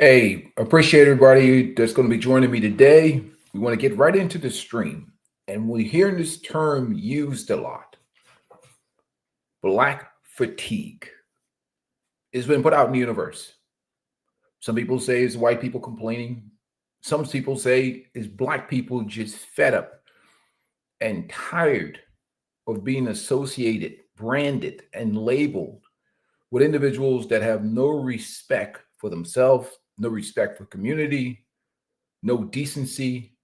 Hey, appreciate everybody that's going to be joining me today. We want to get right into the stream. And we're hearing this term used a lot, black fatigue. It's been put out in the universe. Some people say it's white people complaining. Some people say it's black people just fed up and tired of being associated, branded, and labeled with individuals that have no respect for themselves, no respect for community, no decency,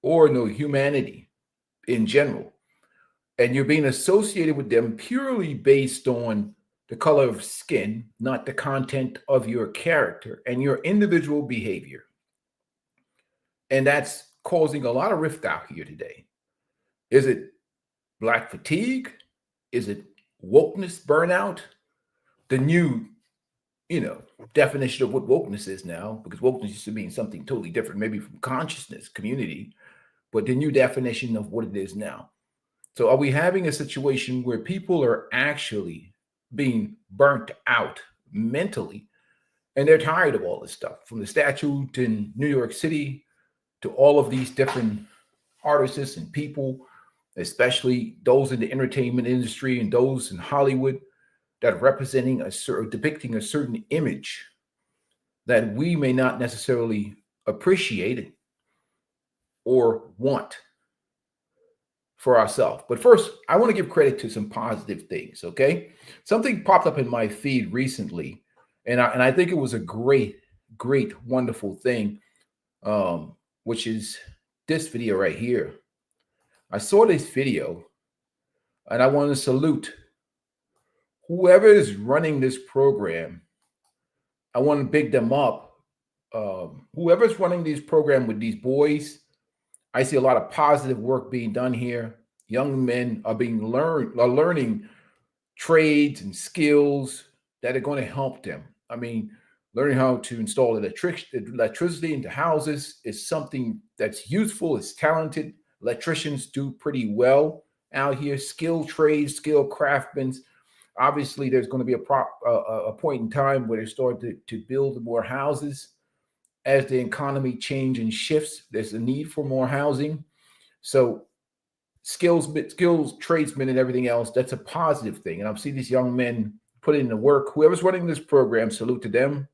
or no humanity in general. And you're being associated with them purely based on the color of skin, not the content of your character and your individual behavior. And that's causing a lot of rift out here today. Is it black fatigue? Is it wokeness burnout? The new, you know, definition of what wokeness is now, because wokeness used to mean something totally different, maybe from consciousness, community, but the new definition of what it is now. So, are we having a situation where people are actually being burnt out mentally and they're tired of all this stuff from the statute in New York City to all of these different artists and people, especially those in the entertainment industry and those in Hollywood that are representing a certain, depicting a certain image that we may not necessarily appreciate or want for ourselves. But first, I want to give credit to some positive things, okay? Something popped up in my feed recently, and I think it was a great, wonderful thing, which is this video right here. I saw this video, and I want to salute whoever is running this program. I want to big them up. Whoever's running this program with these boys, I see a lot of positive work being done here. Young men are learning trades and skills that are going to help them. I mean, learning how to install electricity into houses is something that's useful. It's talented. Electricians do pretty well out here. Skilled trades, skilled craftsmen. Obviously, there's going to be a point in time where they start to build more houses. As the economy changes and shifts, there's a need for more housing. So skills, tradesmen, and everything else, that's a positive thing. And I've seen these young men put in the work. Whoever's running this program, salute to them.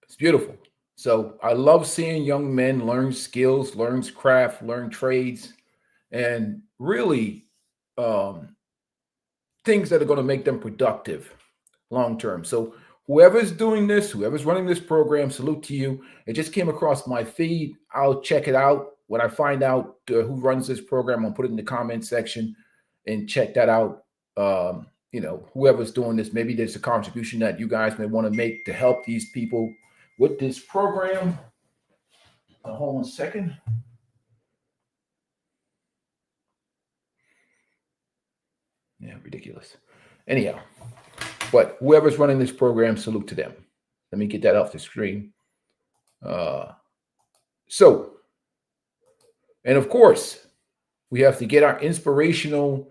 It's beautiful. So I love seeing young men learn skills, learn craft, learn trades, and really things that are going to make them productive long term. So whoever's doing this, whoever's running this program, salute to you. It just came across my feed. I'll check it out. When I find out who runs this program, I'll put it in the comment section and check that out. Whoever's doing this, maybe there's a contribution that you guys may want to make to help these people with this program. Hold on a second. Yeah, ridiculous. Anyhow, but whoever's running this program, salute to them. Let me get that off the screen. And of course, we have to get our inspirational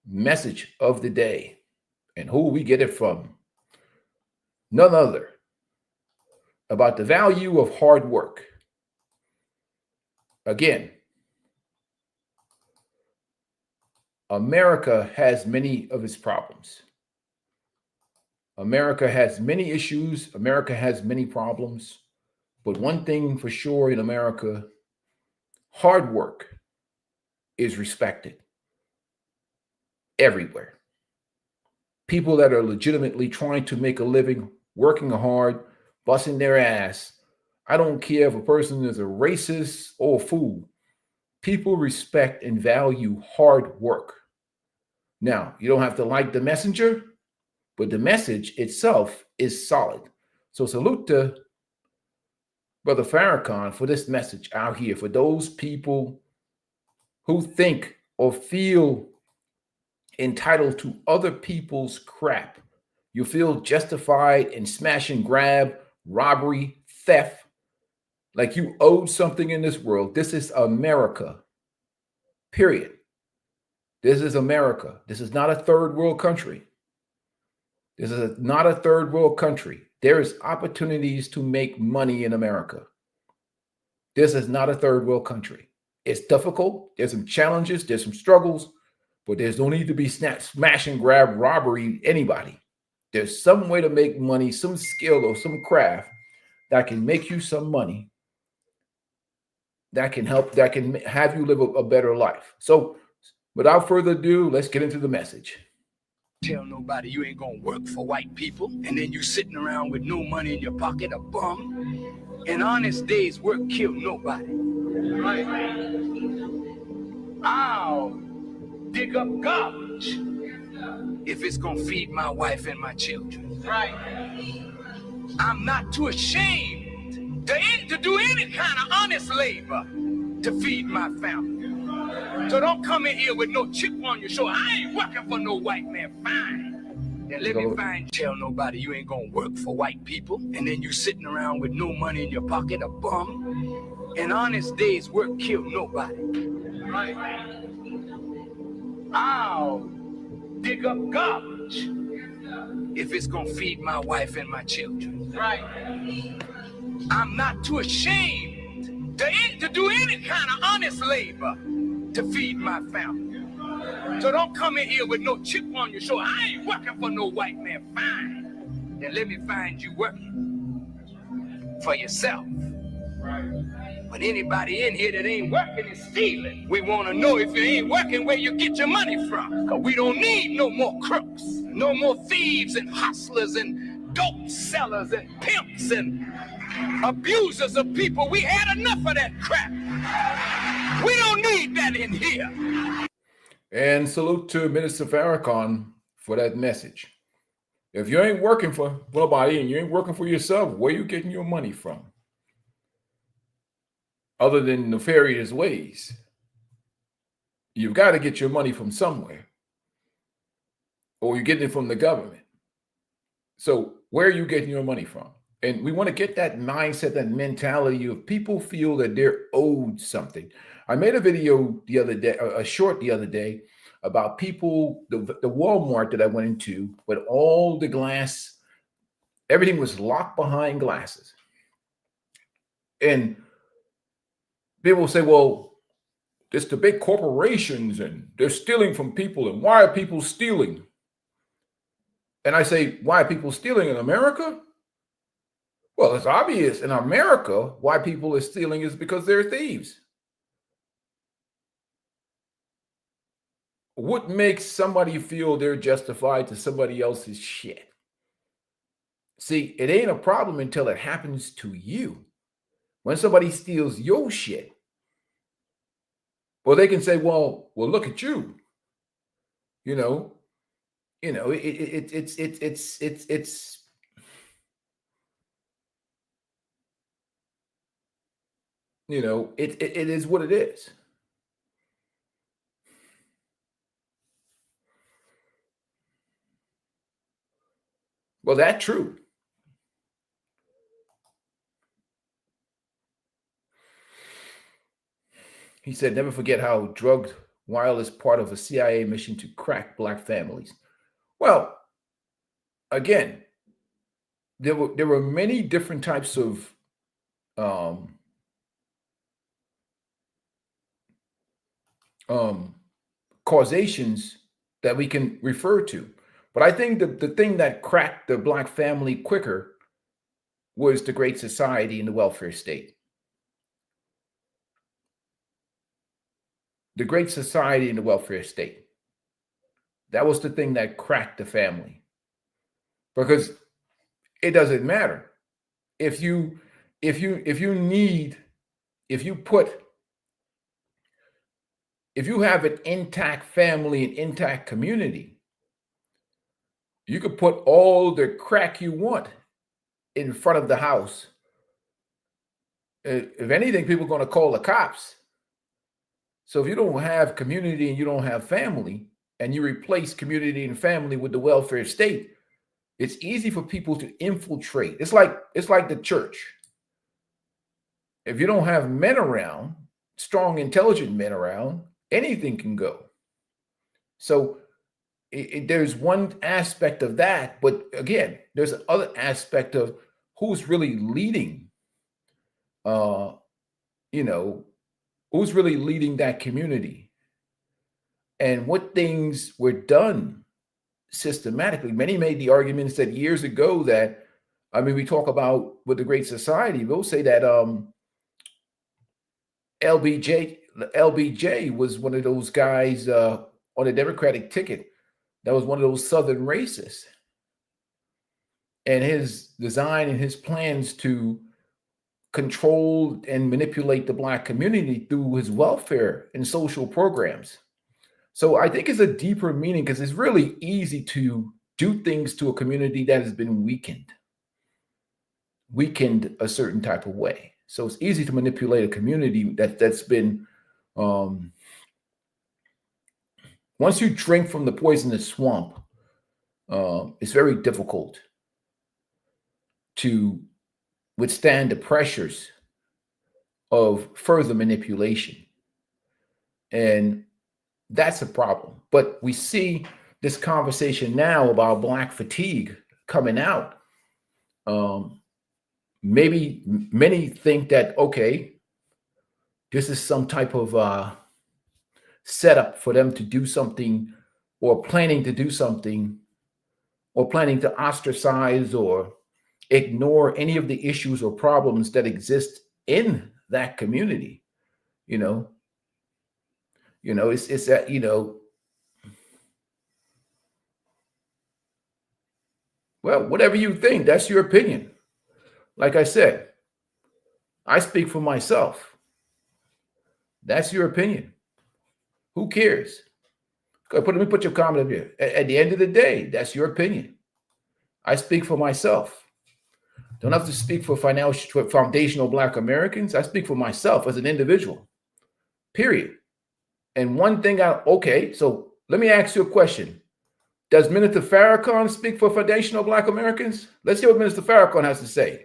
message of the day. And who we get it from? None other about the value of hard work. Again, America has many of its problems. America has many issues. America has many problems. But one thing for sure in America, hard work is respected everywhere. People that are legitimately trying to make a living, working hard, busting their ass. I don't care if a person is a racist or a fool. People respect and value hard work. Now, you don't have to like the messenger, but the message itself is solid. So salute to Brother Farrakhan for this message out here for those people who think or feel entitled to other people's crap. You feel justified in smash and grab, robbery, theft, like you owed something in this world. This is America, period. This is America. This is not a third world country. This is not a third world country. There is opportunities to make money in America. This is not a third world country. It's difficult. There's some challenges. There's some struggles, but there's no need to be smash and grab robbery anybody. There's some way to make money, some skill or some craft that can make you some money, that can help, that can have you live a better life. So without further ado, let's get into the message. Tell nobody you ain't gonna work for white people, and then you sitting around with no money in your pocket, a bum. An honest day's work kill nobody. Right. I'll dig up garbage if it's gonna feed my wife and my children. Right. I'm not too ashamed to do any kind of honest labor to feed my family. So don't come in here with no chip on your shoulder. I ain't working for no white man. Fine. Then let me find. Tell nobody you ain't gonna work for white people, and then you sitting around with no money in your pocket, a bum. An honest day's work kill nobody. Right. I'll dig up garbage if it's gonna feed my wife and my children. Right. I'm not too ashamed to do any kind of honest labor to feed my family. So don't come in here with no chip on your shoulder. I ain't working for no white man. Fine. Then let me find you working for yourself. But anybody in here that ain't working is stealing. We want to know if you ain't working where you get your money from. Because we don't need no more crooks, no more thieves and hustlers and dope sellers and pimps and abusers of people. We had enough of that crap. We don't need that in here. And salute to Minister Farrakhan for that message. If you ain't working for nobody and you ain't working for yourself, where you getting your money from? Other than nefarious ways. You've got to get your money from somewhere. Or you're getting it from the government. So where are you getting your money from? And we want to get that mindset, that mentality of people feel that they're owed something. I made a video the other day, a short the other day, about people, the Walmart that I went into with all the glass, everything was locked behind glasses. And people say, well, it's the big corporations and they're stealing from people. And why are people stealing? And I say, why are people stealing in America? Well, it's obvious in America why people are stealing is because they're thieves. What makes somebody feel they're justified to somebody else's shit? See, it ain't a problem until it happens to you. When somebody steals your shit, well, they can say, well, look at you. It's it is what it is. Well, that's true. He said, never forget how drugged Weil is part of a CIA mission to crack black families. Well, again, there were many different types of causations that we can refer to. But I think the thing that cracked the black family quicker was the Great Society and the welfare state. The Great Society and the welfare state. That was the thing that cracked the family. Because it doesn't matter. If you have an intact family, an intact community, you could put all the crack you want in front of the house. If anything, people are going to call the cops. So if you don't have community and you don't have family, and you replace community and family with the welfare state, it's easy for people to infiltrate. It's like the church. If you don't have men around, strong, intelligent men around, anything can go. So there's one aspect of that, but again, there's another aspect of who's really leading. Uh, you know, who's really leading that community, and what things were done systematically. Many made the arguments that years ago that, I mean, we talk about with the Great Society, we'll say that LBJ LBJ was one of those guys on a Democratic ticket that was one of those Southern racists, and his design and his plans to control and manipulate the black community through his welfare and social programs. So I think it's a deeper meaning because it's really easy to do things to a community that has been weakened a certain type of way. So it's easy to manipulate a community that's been once you drink from the poisonous swamp, it's very difficult to withstand the pressures of further manipulation. And that's a problem. But we see this conversation now about black fatigue coming out. Maybe many think that, okay, this is some type of setup for them to do something, or planning to do something, or planning to ostracize or ignore any of the issues or problems that exist in that community. It's that, well, whatever you think, that's your opinion. Like I said, I speak for myself. That's your opinion. Who cares? Let me put your comment up here. At the end of the day, that's your opinion. I speak for myself. Don't have to speak for foundational Black Americans. I speak for myself as an individual, period. And one thing okay, so let me ask you a question. Does Minister Farrakhan speak for foundational Black Americans? Let's hear what Minister Farrakhan has to say.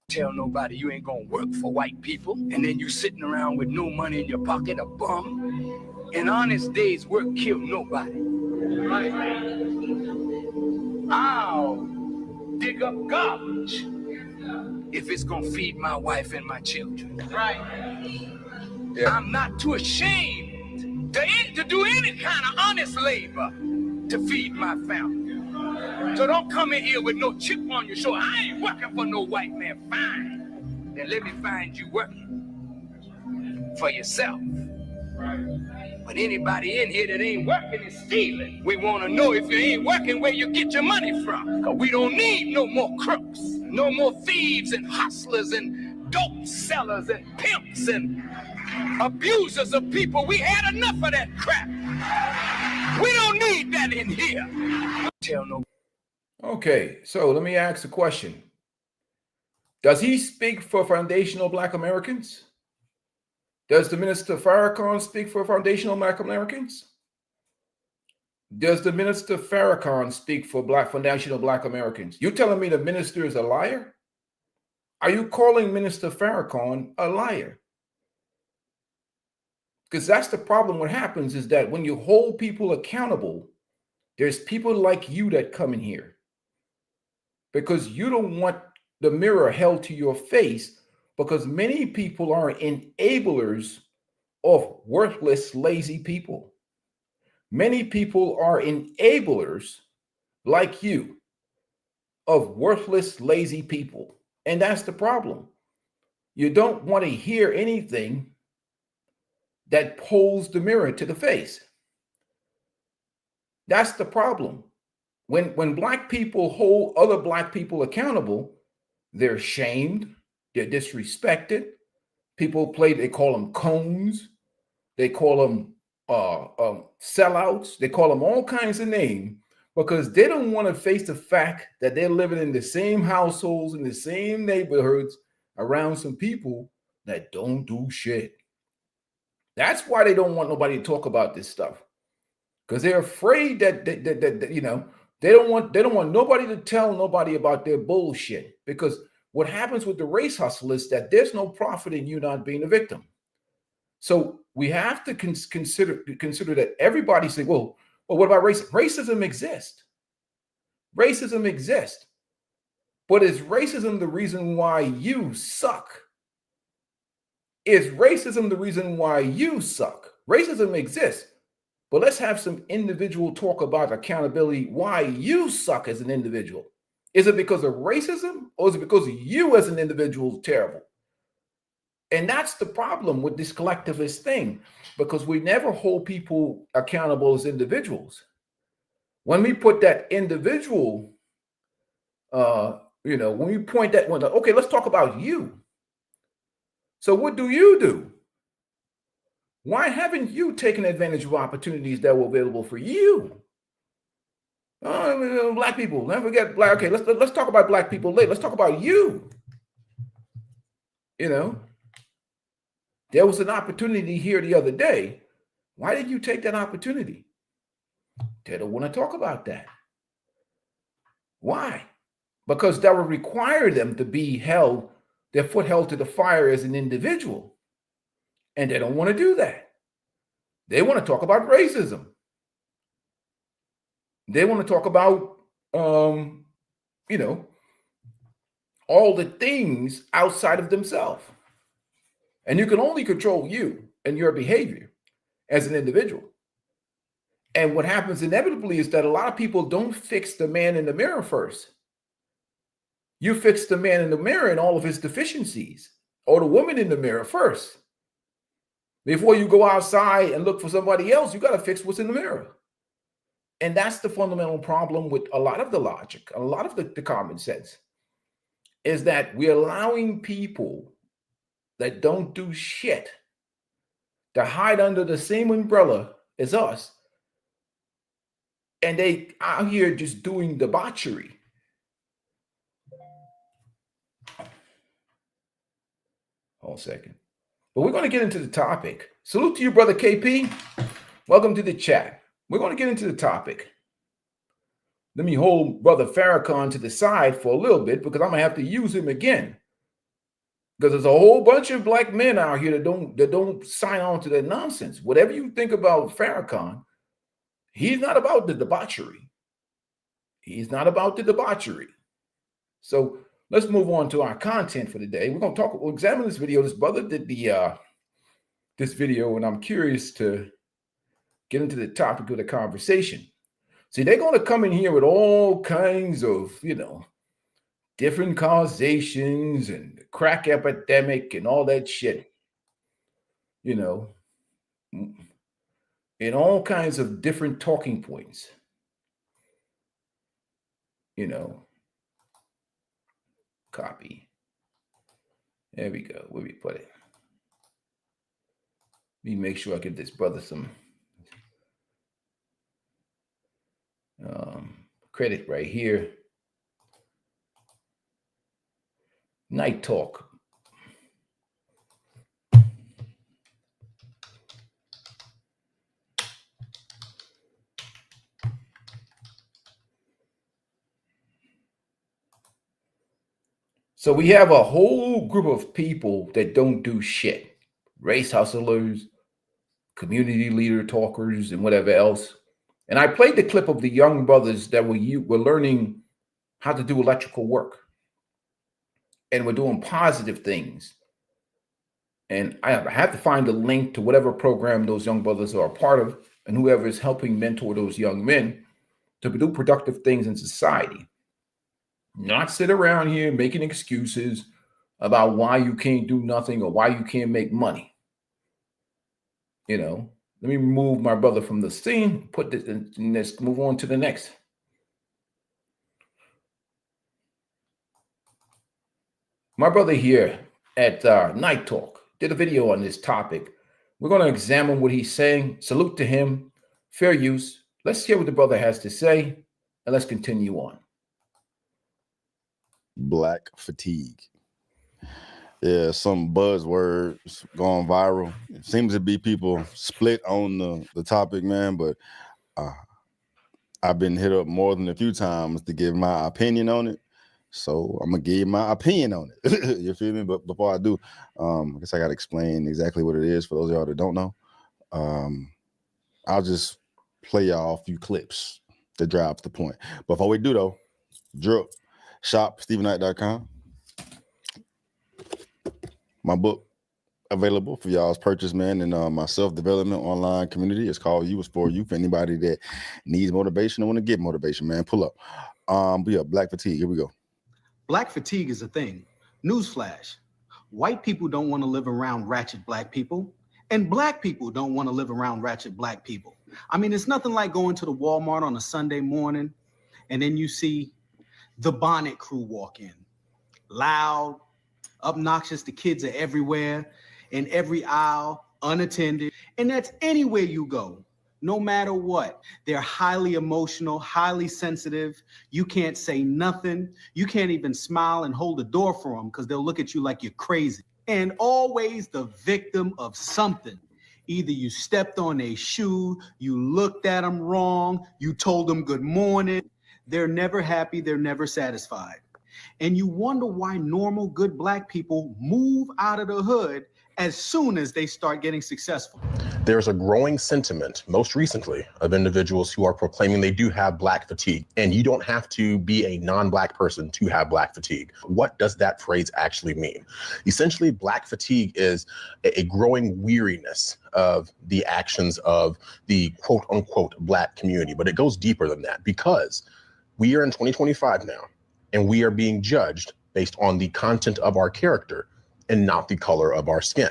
Tell nobody you ain't gonna work for white people, and then you sitting around with no money in your pocket, a bum. In honest days, work kill nobody. I'll dig up garbage if it's gonna feed my wife and my children. Yeah. I'm not too ashamed to do any kind of honest labor to feed my family. So don't come in here with no chip on your shoulder. I ain't working for no white man. Fine. Then let me find you working for yourself. But anybody in here that ain't working is stealing. We want to know, if you ain't working, where you get your money from. Because we don't need no more crooks, no more thieves and hustlers and dope sellers and pimps and abusers of people. We had enough of that crap. We don't need that in here. Tell no. Okay, so let me ask a question. Does he speak for foundational Black Americans? Does the Minister Farrakhan speak for foundational Black Americans? Does the Minister Farrakhan speak for foundational Black Americans? You telling me the minister is a liar? Are you calling Minister Farrakhan a liar? Because that's the problem. What happens is that when you hold people accountable, there's people like you that come in here because you don't want the mirror held to your face, because many people are enablers of worthless, lazy people. Many people are enablers like you of worthless, lazy people. And that's the problem. You don't want to hear anything that pulls the mirror to the face. That's the problem. When Black people hold other Black people accountable, they're shamed, they're disrespected. People they call them cones, they call them sellouts, they call them all kinds of names, because they don't want to face the fact that they're living in the same households, in the same neighborhoods, around some people that don't do shit. That's why they don't want nobody to talk about this stuff, because they're afraid that they don't want nobody to tell nobody about their bullshit. Because what happens with the race hustle is that there's no profit in you not being a victim. So we have to consider that everybody say, well, Well, what about racism? Racism exists. Racism exists. But is racism the reason why you suck? Is racism the reason why you suck? Racism exists. But let's have some individual talk about accountability, why you suck as an individual. Is it because of racism, or is it because you as an individual is terrible? And that's the problem with this collectivist thing, because we never hold people accountable as individuals. When we put that individual, when we point that one, okay, let's talk about you. So what do you do? Why haven't you taken advantage of opportunities that were available for you? Black people, never forget black. Okay, let's talk about black people later. Let's talk about you. There was an opportunity here the other day. Why did you take that opportunity? They don't want to talk about that. Why? Because that would require them to be held, their foot held to the fire as an individual. And they don't want to do that. They want to talk about racism. They want to talk about, all the things outside of themselves. And you can only control you and your behavior as an individual. And what happens inevitably is that a lot of people don't fix the man in the mirror first. You fix the man in the mirror and all of his deficiencies, or the woman in the mirror first. Before you go outside and look for somebody else, you got to fix what's in the mirror. And that's the fundamental problem with a lot of the logic, a lot of the common sense, is that we're allowing people that don't do shit to hide under the same umbrella as us. And they out here just doing debauchery. Hold a second. But we're going to get into the topic. Salute to you, brother KP. Welcome to the chat. We're going to get into the topic. Let me hold brother Farrakhan to the side for a little bit, because I'm going to have to use him again. Because there's a whole bunch of black men out here that don't sign on to that nonsense. Whatever you think about Farrakhan, he's not about the debauchery. He's not about the debauchery. So let's move on to our content for the day. We'll examine this video. This brother did this video, and I'm curious to get into the topic of the conversation. See, they're going to come in here with all kinds of, different causations and crack epidemic and all that shit, in all kinds of different talking points, copy. There we go. Where we put it? Let me make sure I give this brother some credit right here. Night Talk. So we have a whole group of people that don't do shit. Race hustlers, community leader talkers, and whatever else. And I played the clip of the young brothers that were learning how to do electrical work. And we're doing positive things. And I have to find a link to whatever program those young brothers are a part of, and whoever is helping mentor those young men to do productive things in society. Not sit around here making excuses about why you can't do nothing or why you can't make money. Let me remove my brother from the scene, put this, and let's move on to the next. My brother here at Night Talk did a video on this topic. We're going to examine what he's saying. Salute to him. Fair use. Let's hear what the brother has to say, and let's continue on. Black fatigue. Yeah, some buzzwords going viral. It seems to be people split on the topic, man, but I've been hit up more than a few times to give my opinion on it. So I'm gonna give my opinion on it. You feel me? But before I do, I guess I gotta explain exactly what it is for those of y'all that don't know. I'll just play y'all a few clips that drives the point. Before we do though, drip, shop, StephenKnight.com. My book available for y'all's purchase, man, and my self-development online community. It's called You. It's for you, for anybody that needs motivation or want to get motivation, man. Pull up. But yeah, black fatigue. Here we go. Black fatigue is a thing. Newsflash. White people don't want to live around ratchet black people, and black people don't want to live around ratchet black people. I mean, it's nothing like going to the Walmart on a Sunday morning, and then you see the bonnet crew walk in. Loud, obnoxious, the kids are everywhere, in every aisle, unattended, and that's anywhere you go. No matter what, they're highly emotional, highly sensitive. You can't say nothing. You can't even smile and hold the door for them because they'll look at you like you're crazy. And always the victim of something. Either you stepped on a shoe, you looked at them wrong, you told them good morning. They're never happy, they're never satisfied. And you wonder why normal, good black people move out of the hood as soon as they start getting successful. There's a growing sentiment, most recently, of individuals who are proclaiming they do have black fatigue. And you don't have to be a non-black person to have black fatigue. What does that phrase actually mean? Essentially, black fatigue is a growing weariness of the actions of the quote unquote black community. But it goes deeper than that because we are in 2025 now, and we are being judged based on the content of our character and not the color of our skin.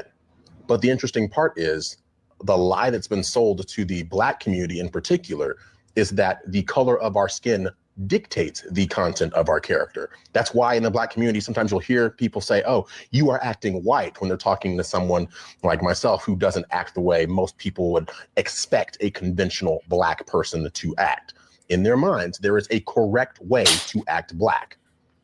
But the interesting part is the lie that's been sold to the black community in particular is that the color of our skin dictates the content of our character. That's why in the black community, sometimes you'll hear people say, oh, you are acting white when they're talking to someone like myself who doesn't act the way most people would expect a conventional black person to act. In their minds, there is a correct way to act black.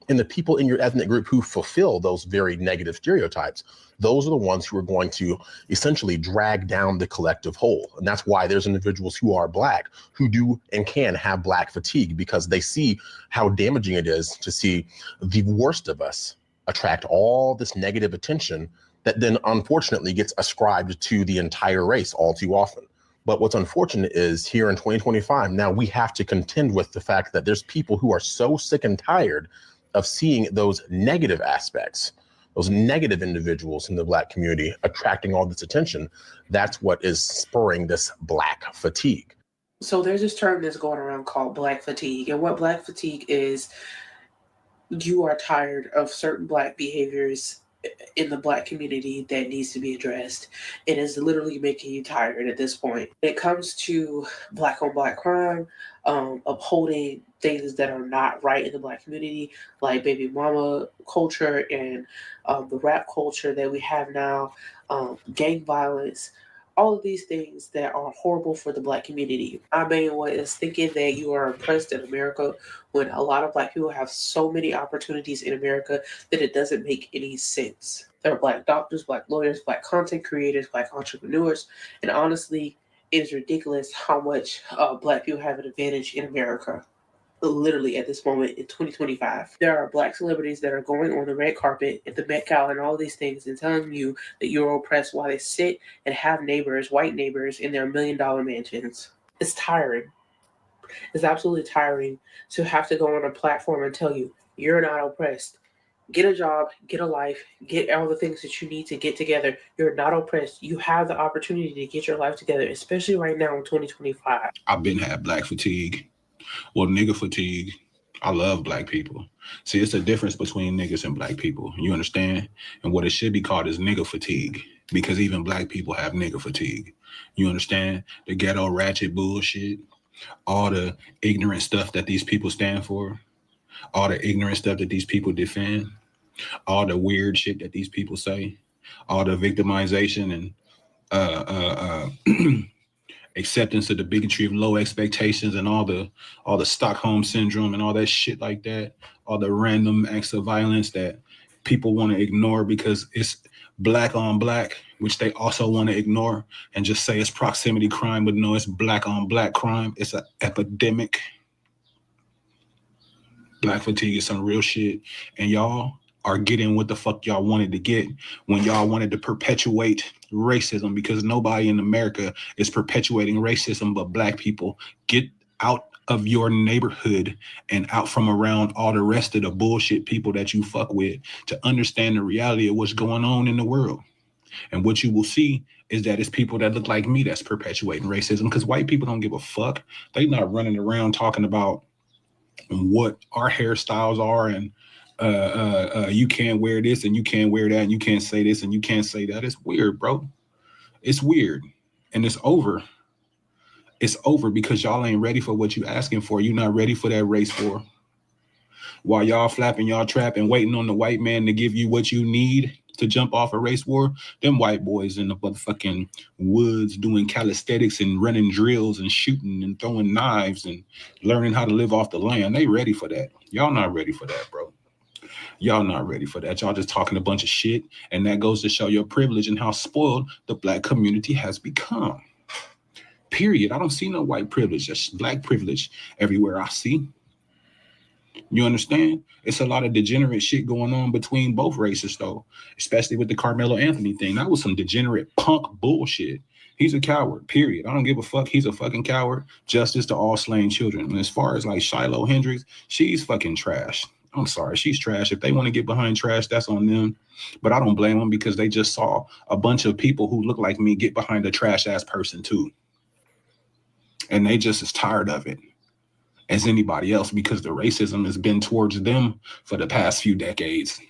And the people in your ethnic group who fulfill those very negative stereotypes, those are the ones who are going to essentially drag down the collective whole. And that's why there's individuals who are black who do and can have black fatigue because they see how damaging it is to see the worst of us attract all this negative attention that then unfortunately gets ascribed to the entire race all too often. But what's unfortunate is here in 2025, now we have to contend with the fact that there's people who are so sick and tired of seeing those negative aspects, those negative individuals in the black community attracting all this attention. That's what is spurring this black fatigue. So there's this term that's going around called black fatigue. And what black fatigue is, you are tired of certain black behaviors in the black community that needs to be addressed. It is literally making you tired at this point. When it comes to black on black crime, upholding things that are not right in the black community, like baby mama culture and the rap culture that we have now, gang violence, all of these things that are horrible for the black community. My main one is thinking that you are oppressed in America when a lot of black people have so many opportunities in America that it doesn't make any sense. There are black doctors, black lawyers, black content creators, black entrepreneurs, and honestly, it is ridiculous how much black people have an advantage in America. Literally at this moment in 2025. There are black celebrities that are going on the red carpet at the Met Gala and all these things and telling you that you're oppressed while they sit and have neighbors, white neighbors, in their $1 million mansions. It's tiring. It's absolutely tiring to have to go on a platform and tell you you're not oppressed. Get a job, get a life, get all the things that you need to get together. You're not oppressed. You have the opportunity to get your life together, especially right now in 2025. I've been had black fatigue. Well, nigga fatigue. I love black people. See, it's a difference between niggas and black people. You understand? And what it should be called is nigga fatigue, because even black people have nigga fatigue. You understand? The ghetto ratchet bullshit, all the ignorant stuff that these people stand for, all the ignorant stuff that these people defend, all the weird shit that these people say, all the victimization and acceptance of the bigotry of low expectations and all the Stockholm syndrome and all that shit like that, all the random acts of violence that people want to ignore because it's black on black, which they also want to ignore and just say it's proximity crime, but no, it's black on black crime. It's an epidemic. Black fatigue is some real shit. And y'all are getting what the fuck y'all wanted to get when y'all wanted to perpetuate racism, because nobody in America is perpetuating racism but black people. Get out of your neighborhood and out from around all the rest of the bullshit people that you fuck with to understand the reality of what's going on in the world. And what you will see is that it's people that look like me that's perpetuating racism, because white people don't give a fuck. They not running around talking about what our hairstyles are and you can't wear this and you can't wear that and you can't say this and you can't say that. It's weird, bro. It's weird. And it's over. It's over because y'all ain't ready for what you asking for. You're not ready for that race war. While y'all flapping y'all trap and waiting on the white man to give you what you need to jump off a race war, them white boys in the motherfucking woods doing calisthenics and running drills and shooting and throwing knives and learning how to live off the land. They ready for that. Y'all not ready for that, bro. Y'all not ready for that. Y'all just talking a bunch of shit. And that goes to show your privilege and how spoiled the black community has become. Period. I don't see no white privilege. Just black privilege everywhere I see. You understand? It's a lot of degenerate shit going on between both races, though, especially with the Carmelo Anthony thing. That was some degenerate punk bullshit. He's a coward, period. I don't give a fuck. He's a fucking coward. Justice to all slain children. And as far as like Shiloh Hendricks, she's fucking trash. I'm sorry, she's trash. If they want to get behind trash, that's on them. But I don't blame them because they just saw a bunch of people who look like me get behind a trash ass person too. And they just as tired of it as anybody else because the racism has been towards them for the past few decades.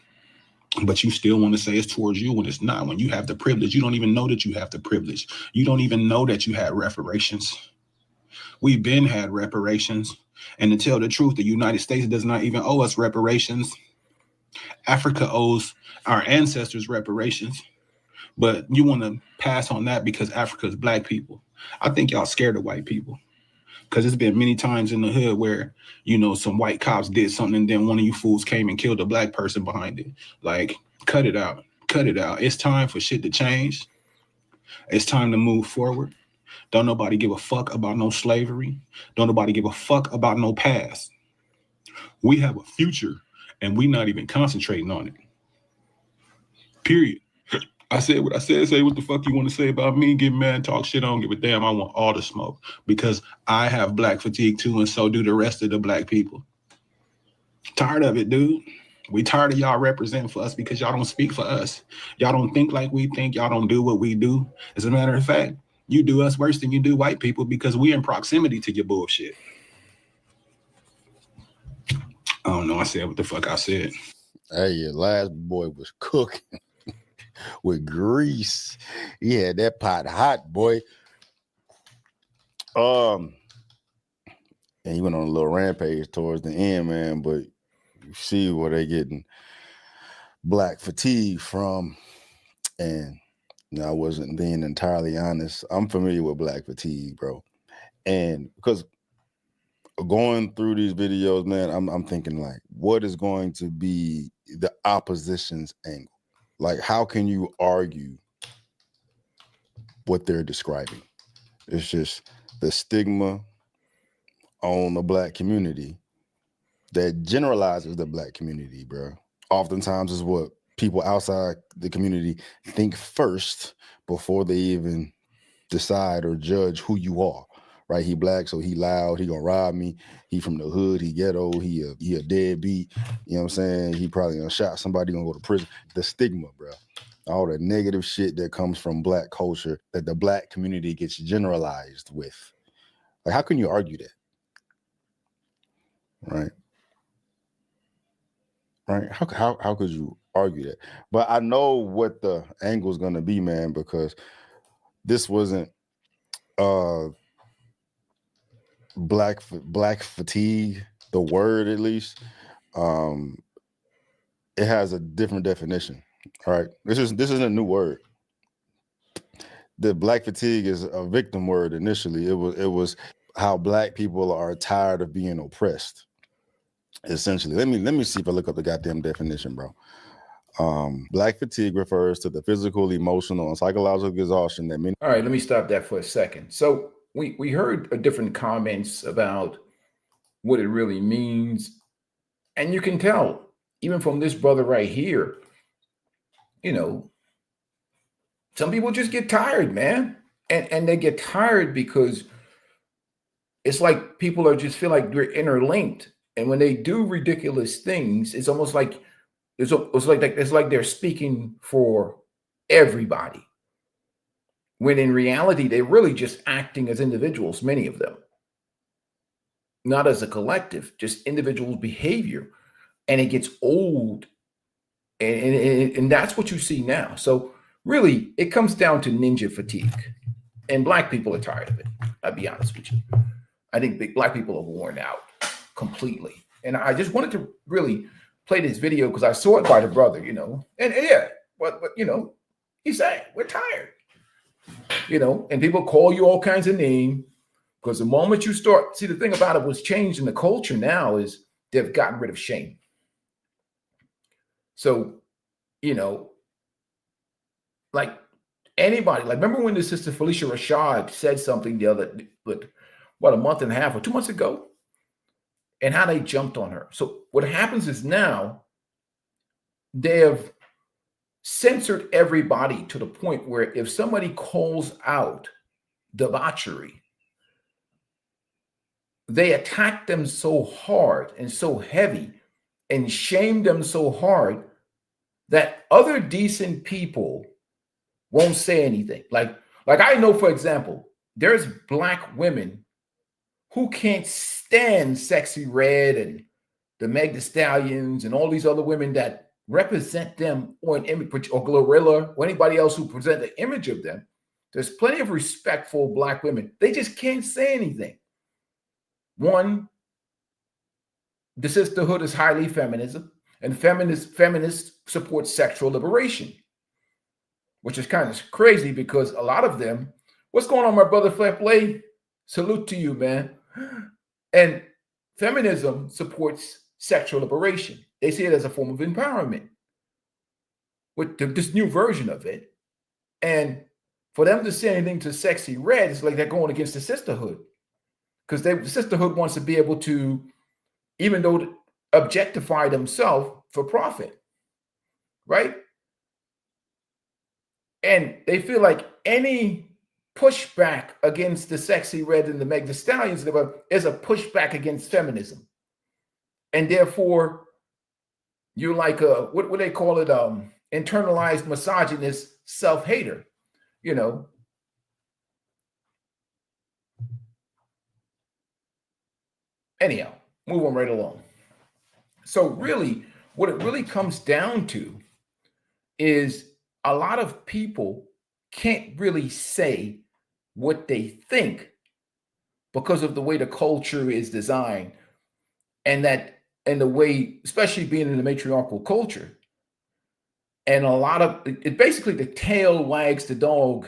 But you still want to say it's towards you when it's not. When you have the privilege, you don't even know that you have the privilege. You don't even know that you had reparations. We've been had reparations. And to tell the truth, the United States does not even owe us reparations. Africa owes our ancestors reparations. But you want to pass on that because Africa is black people. I think y'all scared of white people. Because it's been many times in the hood where, you know, some white cops did something and then one of you fools came and killed a black person behind it. Like, cut it out. Cut it out. It's time for shit to change. It's time to move forward. Don't nobody give a fuck about no slavery. Don't nobody give a fuck about no past. We have a future and we not even concentrating on it. Period. I said what I said. Say what the fuck you want to say about me. Get mad, talk shit. I don't give a damn. I want all the smoke because I have black fatigue too, and so do the rest of the black people. Tired of it, dude. We tired of y'all representing for us because y'all don't speak for us. Y'all don't think like we think. Y'all don't do what we do. As a matter of fact, you do us worse than you do white people because we in proximity to your bullshit. I don't know. I said what the fuck I said. Hey, your last boy was cooking. With grease. He had that pot hot, boy. And he went on a little rampage towards the end, man. But you see where they getting black fatigue from. And you know, I wasn't being entirely honest. I'm familiar with black fatigue, bro. And because going through these videos, man, I'm thinking like, what is going to be the opposition's angle? Like, how can you argue what they're describing? It's just the stigma on the black community that generalizes the black community, bro. Oftentimes is what people outside the community think first before they even decide or judge who you are. Right? He black, so he loud, he gonna rob me. He from the hood, he ghetto, he a deadbeat. You know what I'm saying? He probably gonna shot somebody, gonna go to prison. The stigma, bro. All the negative shit that comes from black culture that the black community gets generalized with. Like, how can you argue that? Right? Right? How could you argue that? But I know what the angle is gonna be, man, because this wasn't black fatigue, the word at least. It has a different definition. All right. This isn't a new word. The black fatigue is a victim word initially. It was how black people are tired of being oppressed. Essentially. Let me see if I look up the goddamn definition, bro. Black fatigue refers to the physical, emotional, and psychological exhaustion that many. All right, let me stop that for a second. So we heard different comments about what it really means, and you can tell even from this brother right here, you know, some people just get tired, man. And they get tired because it's like people are just feel like they're interlinked. And when they do ridiculous things, it's almost like it's like they're speaking for everybody. When in reality, they're really just acting as individuals, many of them, not as a collective, just individual behavior. And it gets old. And that's what you see now. So really, it comes down to ninja fatigue. And black people are tired of it. I'll be honest with you. I think black people are worn out completely. And I just wanted to really play this video because I saw it by the brother, you know. And yeah, but you know, he's saying we're tired. You know, and people call you all kinds of names because the moment you start, see, the thing about it was changed in the culture now is they've gotten rid of shame. So, you know, like anybody, like remember when the sister Felicia Rashad said something the other, what, a month and a half or 2 months ago, and how they jumped on her. So what happens is now they have censored everybody to the point where if somebody calls out debauchery, they attack them so hard and so heavy and shame them so hard that other decent people won't say anything. Like I know, for example, there's black women who can't stand Sexy Red and the Meg Thee Stallions and all these other women that represent them, or an image, or Glorilla, or anybody else who present the image of them. There's plenty of respectful black women. They just can't say anything. One, the sisterhood is highly feminism, and feminists support sexual liberation, which is kind of crazy because a lot of them, what's going on, my brother Flay? Salute to you, man. And feminism supports sexual liberation. They see it as a form of empowerment with this new version of it. And for them to say anything to Sexy Red, it's like they're going against the sisterhood, because the sisterhood wants to be able to, even though, objectify themselves for profit, right? And they feel like any pushback against the Sexy Red and the Meg Thee Stallions is a pushback against feminism. And therefore, you're like a, what they call it, internalized misogynist self-hater, you know. Anyhow, move on right along. So really, what it really comes down to is a lot of people can't really say what they think because of the way the culture is designed, and the way, especially being in the matriarchal culture, and a lot of it, basically the tail wags the dog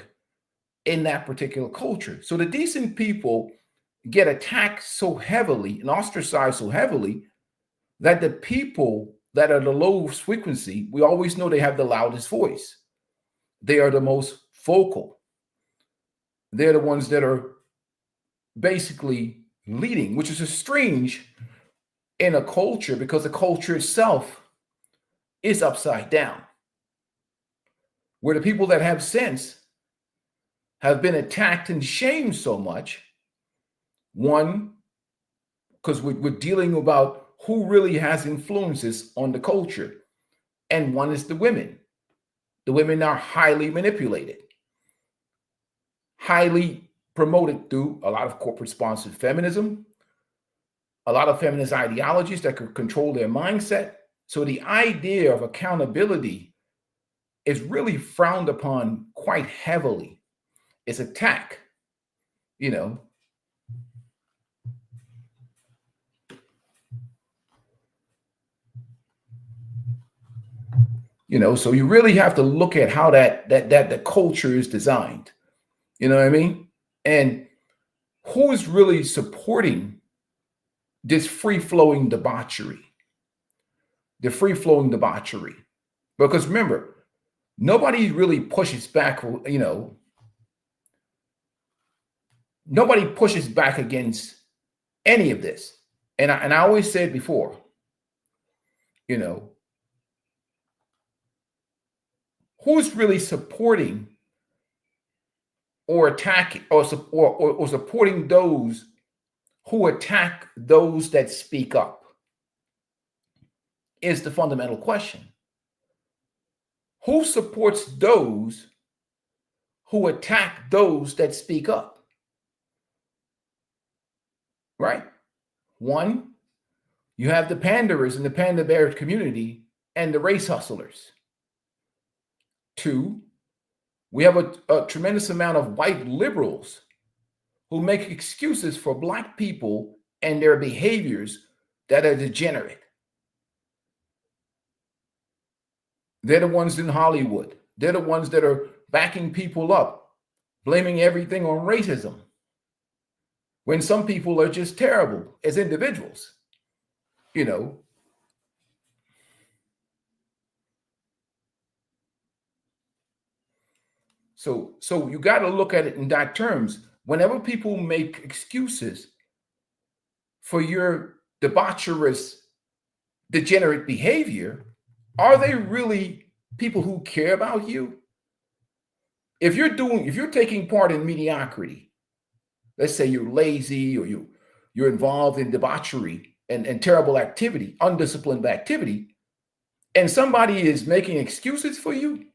in that particular culture. So the decent people get attacked so heavily and ostracized so heavily that the people that are the lowest frequency, we always know they have the loudest voice. They are the most vocal. They're the ones that are basically leading, which is a strange in a culture because the culture itself is upside down, where the people that have sense have been attacked and shamed so much. One, because we're dealing about who really has influences on the culture. And one is the women. The women are highly manipulated, highly promoted through a lot of corporate-sponsored feminism, a lot of feminist ideologies that could control their mindset. So the idea of accountability is really frowned upon quite heavily. It's attack, you know. You know, so you really have to look at how that the culture is designed. You know what I mean? And who is really supporting this free-flowing debauchery? The free-flowing debauchery. Because remember, nobody really pushes back, you know, nobody pushes back against any of this. And I always said before, you know, who's really supporting or attacking or supporting those who attack those that speak up is the fundamental question. Who supports those who attack those that speak up? Right? One, you have the panderers in the panda bear community and the race hustlers. Two, we have a tremendous amount of white liberals who make excuses for Black people and their behaviors that are degenerate. They're the ones in Hollywood. They're the ones that are backing people up, blaming everything on racism, when some people are just terrible as individuals, you know. So you got to look at it in that terms. Whenever people make excuses for your debaucherous, degenerate behavior, are they really people who care about you? If you're taking part in mediocrity, let's say you're lazy or you're involved in debauchery and terrible activity, undisciplined activity, and somebody is making excuses for you,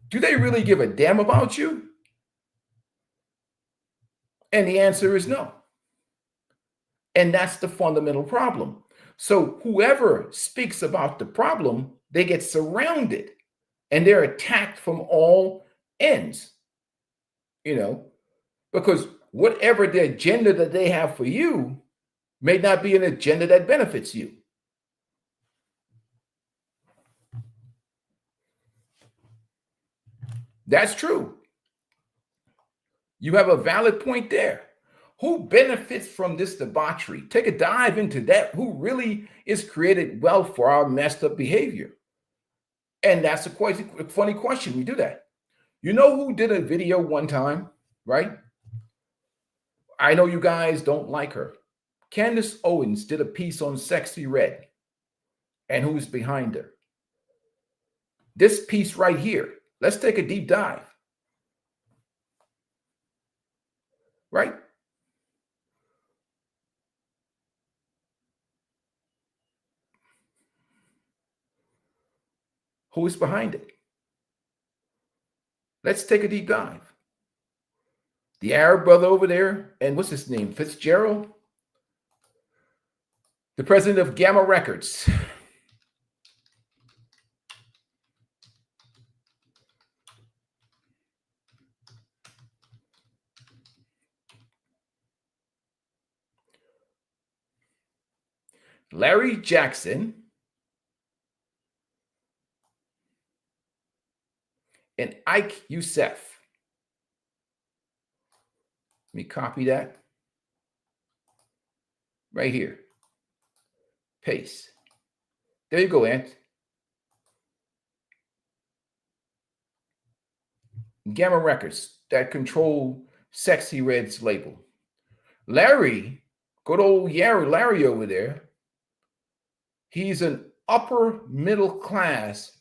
do they really give a damn about you? And the answer is no. And that's the fundamental problem. So whoever speaks about the problem, they get surrounded and they're attacked from all ends, because whatever the agenda that they have for you may not be an agenda that benefits you. That's true. You have a valid point there. Who benefits from this debauchery? Take a dive into that. Who really is created wealth for our messed up behavior? And that's a quite funny question. We do that. You know who did a video one time, right? I know you guys don't like her. Candace Owens did a piece on Sexy Red. And who's behind her? This piece right here. Let's take a deep dive. Right? Who is behind it? Let's take a deep dive. The Arab brother over there, and what's his name? Fitzgerald? The president of Gamma Records. Larry Jackson and Ike Youssef. Let me copy that right here. Paste. There you go, Ant. Gamma Records that control Sexy Red's label. Larry, good old Larry over there, he's an upper middle class,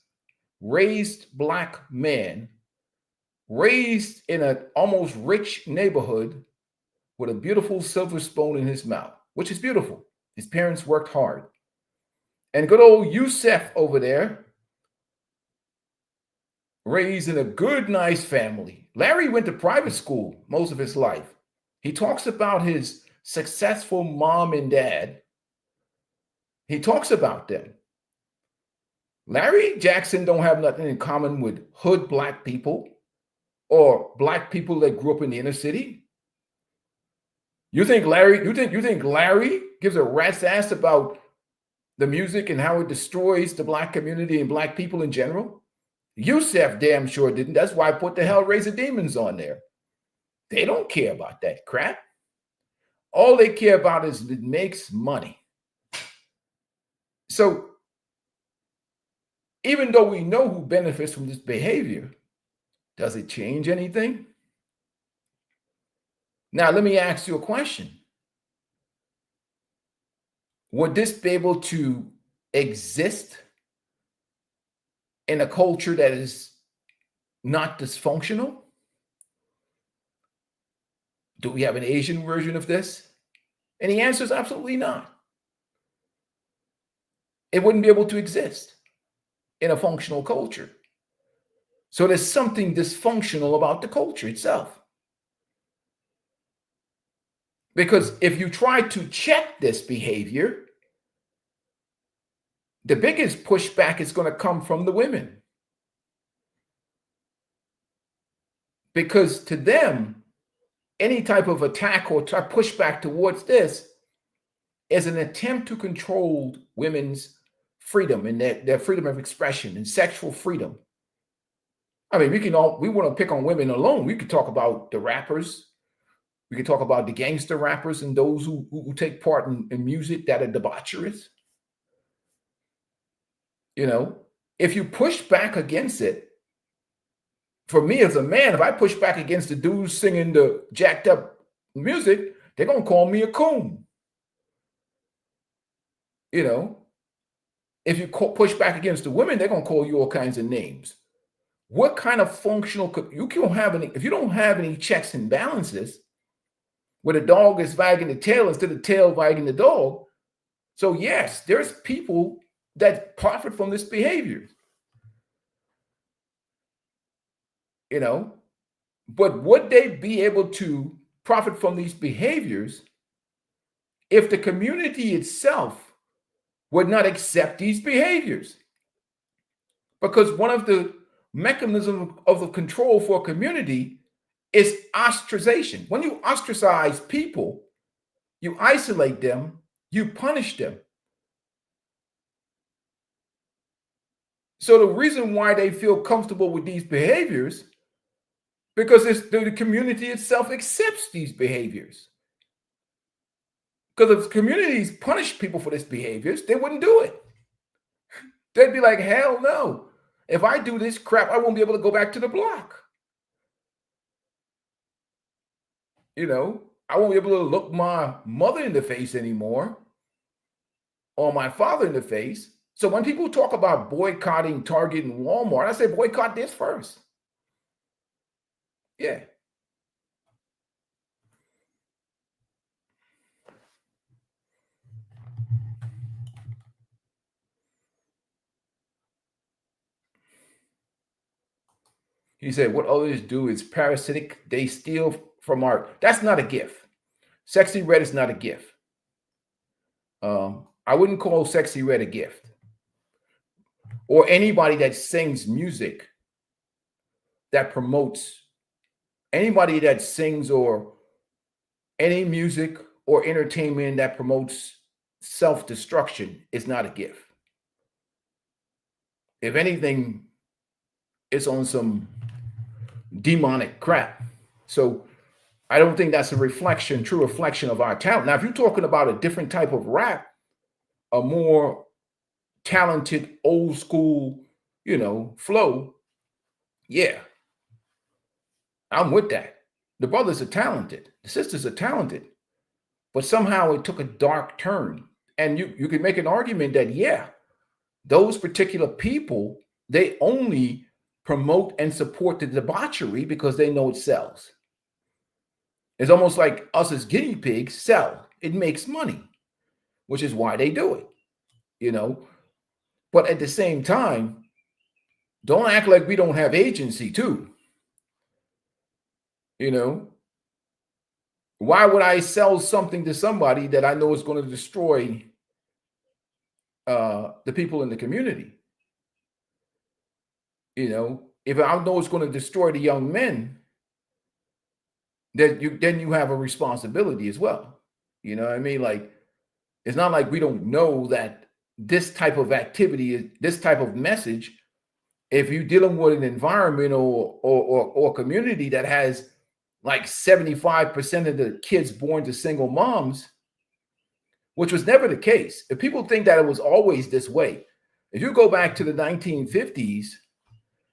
raised Black man, raised in an almost rich neighborhood with a beautiful silver spoon in his mouth, which is beautiful. His parents worked hard. And good old Youssef over there, raised in a good, nice family. Larry went to private school most of his life. He talks about his successful mom and dad. He talks about them. Larry Jackson don't have nothing in common with hood Black people or Black people that grew up in the inner city. You think Larry gives a rat's ass about the music and how it destroys the Black community and Black people in general? Youssef damn sure didn't. That's why I put the Hellraiser Demons on there. They don't care about that crap. All they care about is it makes money. So even though we know who benefits from this behavior, does it change anything? Now, let me ask you a question. Would this be able to exist in a culture that is not dysfunctional? Do we have an Asian version of this? And the answer is absolutely not. It wouldn't be able to exist in a functional culture. So there's something dysfunctional about the culture itself. Because if you try to check this behavior, the biggest pushback is going to come from the women. Because to them, any type of attack or pushback towards this is an attempt to control women's freedom and their freedom of expression and sexual freedom. I mean, we want to pick on women alone. We could talk about the rappers. We could talk about the gangster rappers and those who take part in music that are debaucherous. You know, if you push back against it, for me as a man, if I push back against the dudes singing the jacked up music, they're going to call me a coon. You know, if you push back against the women, they're going to call you all kinds of names. What kind of functional, you don't have any, if you don't have any checks and balances, where the dog is wagging the tail instead of the tail wagging the dog. So yes, there's people that profit from this behavior. You know, but would they be able to profit from these behaviors if the community itself would not accept these behaviors? Because one of the mechanisms of the control for a community is ostracization. When you ostracize people, you isolate them, you punish them. So the reason why they feel comfortable with these behaviors, because the community itself accepts these behaviors. Because if communities punish people for these behaviors, they wouldn't do it. They'd be like, hell no. If I do this crap, I won't be able to go back to the block. You know, I won't be able to look my mother in the face anymore or my father in the face. So when people talk about boycotting Target and Walmart, I say boycott this first. Yeah. He said, what others do is parasitic. They steal from art. That's not a gift. Sexy Red is not a gift. I wouldn't call Sexy Red a gift. Or anybody that sings music that promotes, anybody that sings or any music or entertainment that promotes self-destruction is not a gift. If anything, it's on some demonic crap. So I don't think that's a reflection, true reflection of our talent. Now, if you're talking about a different type of rap, a more talented, old school, you know, flow, yeah, I'm with that. The brothers are talented. The sisters are talented. But somehow it took a dark turn. And you can make an argument that, yeah, those particular people, they only promote and support the debauchery because they know it sells. It's almost like us as guinea pigs sell. It makes money, which is why they do it, you know. But at the same time, don't act like we don't have agency too. You know, why would I sell something to somebody that I know is going to destroy the people in the community? You know, if I know it's going to destroy the young men, then you have a responsibility as well. You know what I mean? Like, it's not like we don't know that this type of activity, this type of message, if you're dealing with an environment or community that has like 75% of the kids born to single moms, which was never the case. If people think that it was always this way, if you go back to the 1950s,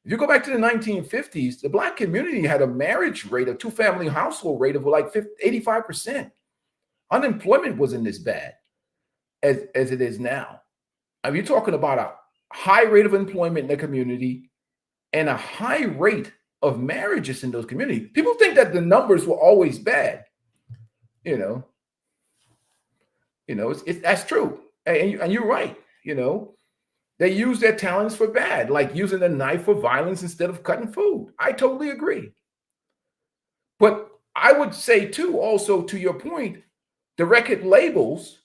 the Black community had a marriage rate, a two-family household rate of like 85%. Unemployment wasn't as bad as it is now. I mean, you're talking about high rate of employment in the community and a high rate of marriages in those communities. People think that the numbers were always bad. That's true. And you're right. They use their talents for bad, like using a knife for violence instead of cutting food. I totally agree. But I would say too, also to your point, the record labels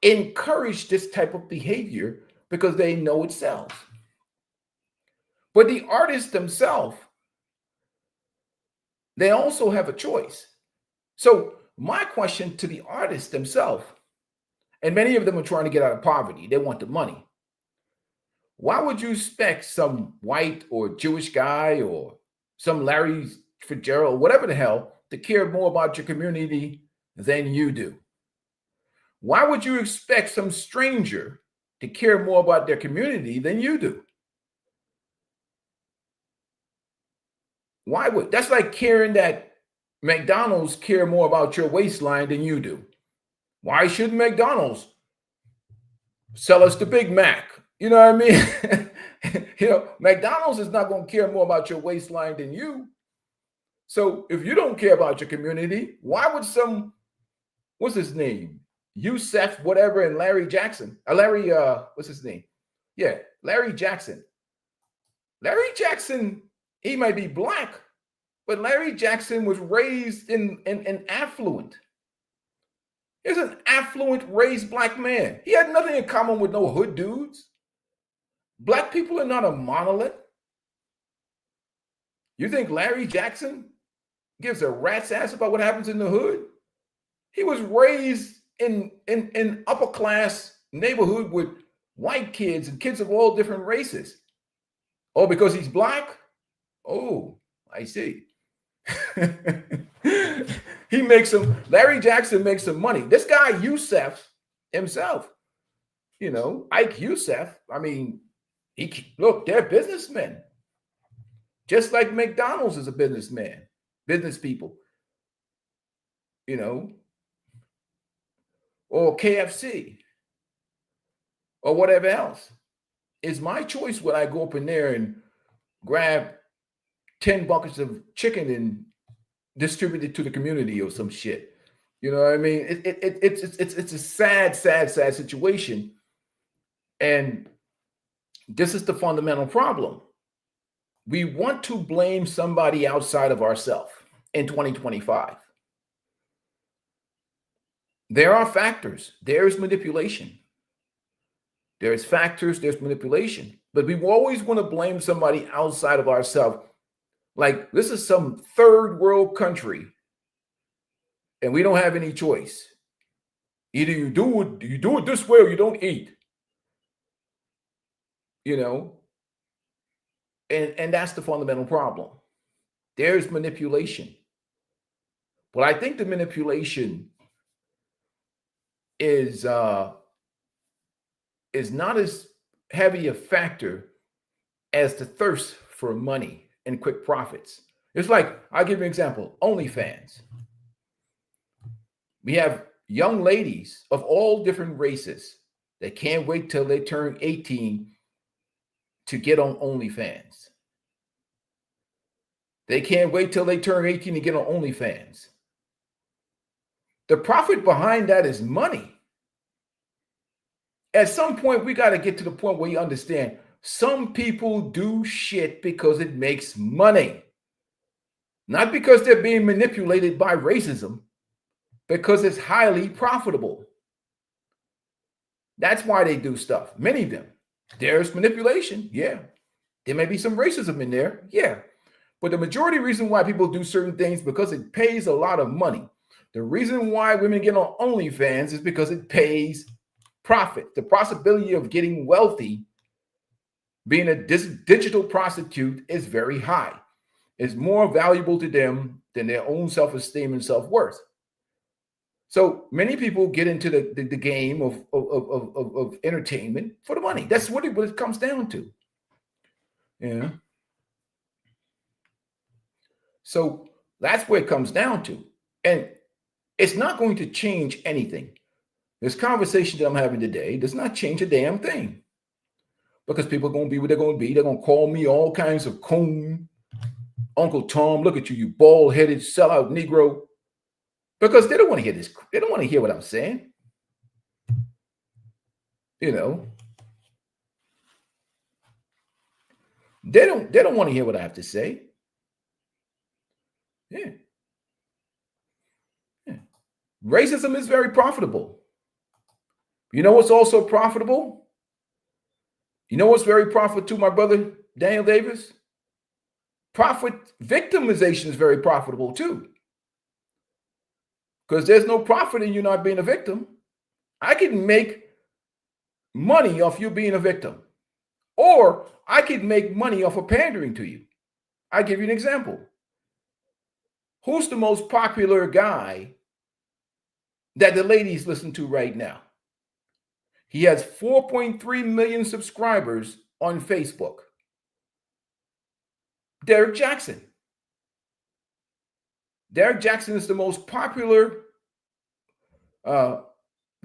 encourage this type of behavior because they know it sells. But the artists themselves, they also have a choice. So my question to the artists themselves, and many of them are trying to get out of poverty, they want the money. Why would you expect some white or Jewish guy or some Larry Fitzgerald, whatever the hell, to care more about your community than you do? Why would you expect some stranger to care more about their community than you do? Why would? That's like caring that McDonald's care more about your waistline than you do. Why shouldn't McDonald's sell us the Big Mac? You know what I mean? McDonald's is not going to care more about your waistline than you. So if you don't care about your community, why would what's his name? Youssef, whatever, and Larry Jackson. What's his name? Yeah, Larry Jackson. Larry Jackson, he might be black, but Larry Jackson was raised in affluent. He's an affluent, raised black man. He had nothing in common with no hood dudes. Black people are not a monolith. You think Larry Jackson gives a rat's ass about what happens in the hood? He was raised in upper class neighborhood with white kids and kids of all different races. Oh, because he's black? Oh, I see. Larry Jackson makes some money. This guy, Youssef himself, Ike Youssef, I mean, look, they're businessmen. Just like McDonald's is a businessman, business people, or KFC or whatever else. It's my choice when I go up in there and grab 10 buckets of chicken and distribute it to the community or some shit. You know what I mean? It's a sad situation. And this is the fundamental problem. We want to blame somebody outside of ourselves in 2025. There are factors. There's manipulation. There's factors, there's manipulation. But we always want to blame somebody outside of ourselves. Like this is some third world country and we don't have any choice. Either you do it this way or you don't eat. And that's the fundamental problem. There's manipulation. But I think the manipulation is not as heavy a factor as the thirst for money and quick profits. It's like, I'll give you an example, OnlyFans. We have young ladies of all different races that can't wait till they turn 18 to get on OnlyFans. They can't wait till they turn 18 to get on OnlyFans. The profit behind that is money. At some point, we got to get to the point where you understand some people do shit because it makes money. Not because they're being manipulated by racism, because it's highly profitable. That's why they do stuff. Many of them. There's manipulation. Yeah. There may be some racism in there. Yeah. But the majority reason why people do certain things because it pays a lot of money. The reason why women get on OnlyFans is because it pays profit. The possibility of getting wealthy, being a digital prostitute, is very high. It's more valuable to them than their own self-esteem and self-worth. So many people get into the game of entertainment for the money. That's what it comes down to. Yeah. So that's where it comes down to. And it's not going to change anything. This conversation that I'm having today does not change a damn thing. because people are going to be what they're going to be. They're going to call me all kinds of coon. Uncle Tom, look at you, you bald-headed sellout Negro. Because they don't want to hear this. They don't want to hear what I'm saying. You know. They don't want to hear what I have to say. Yeah. Racism is very profitable. You know what's also profitable? You know what's very profitable too, my brother Daniel Davis? Victimization is very profitable too. Because there's no profit in you not being a victim. I can make money off you being a victim. Or I could make money off of pandering to you. I'll give you an example. Who's the most popular guy that the ladies listen to right now? He has 4.3 million subscribers on Facebook. Derek Jackson. Derek Jackson is the most popular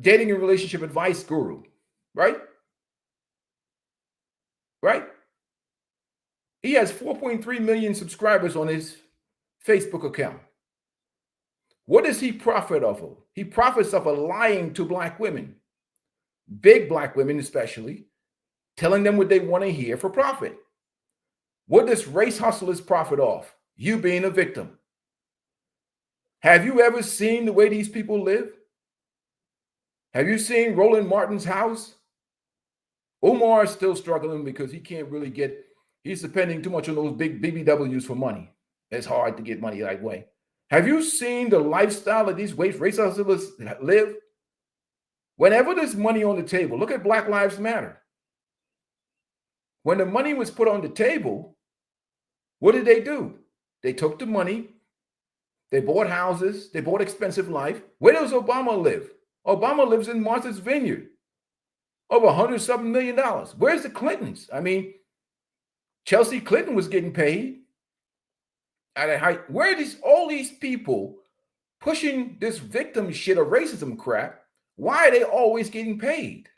dating and relationship advice guru, right? Right? He has 4.3 million subscribers on his Facebook account. What does he profit off of? He profits off of lying to black women, big black women especially, telling them what they want to hear for profit. What does race hustlers profit off? You being a victim. Have you ever seen the way these people live? Have you seen Roland Martin's house? Omar is still struggling because he can't really he's depending too much on those big BBWs for money. It's hard to get money that way. Have you seen the lifestyle of these race hustlers live? Whenever there's money on the table, look at Black Lives Matter. When the money was put on the table, what did they do? They took the money, they bought houses, they bought expensive life. Where does Obama live? Obama lives in Martha's Vineyard, over $100-something million. Where's the Clintons? I mean, Chelsea Clinton was getting paid at a high. Where are all these people pushing this victim shit of racism crap? Why are they always getting paid?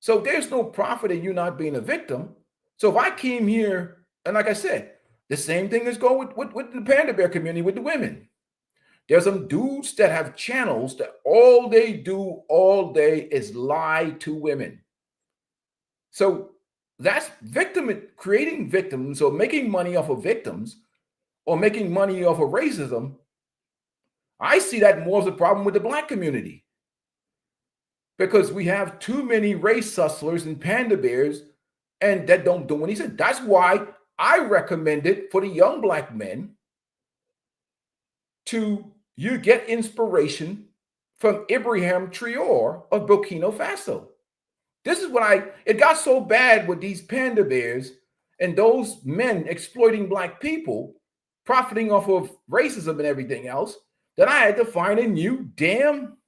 So there's no profit in you not being a victim. So if I came here, and like I said, the same thing is going with the Panda Bear community, with the women. There's some dudes that have channels that all they do all day is lie to women. So that's creating victims or making money off of victims or making money off of racism. I see that more as a problem with the black community because we have too many race hustlers and panda bears and that don't do anything. That's why I recommend it for the young black men you get inspiration from Ibrahim Traore of Burkina Faso. This is what it got so bad with these panda bears and those men exploiting black people, profiting off of racism and everything else, that I had to find a new damn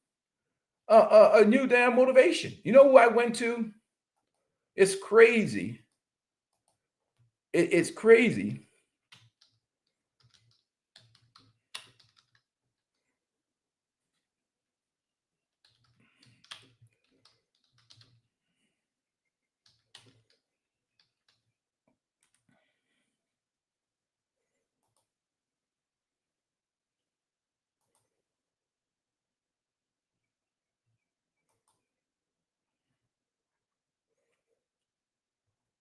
motivation. You know who I went to? It's crazy. It's crazy.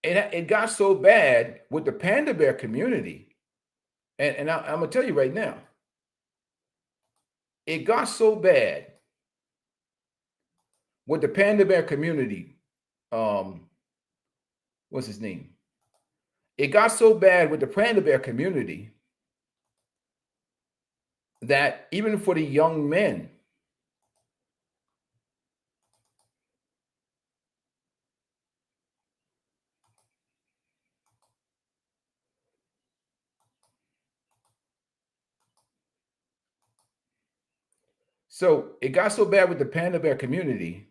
And it got so bad with the panda bear community. And I'm going to tell you right now, it got so bad with the panda bear community. What's his name? It got so bad with the panda bear community that even for the young men, so it got so bad with the panda bear community,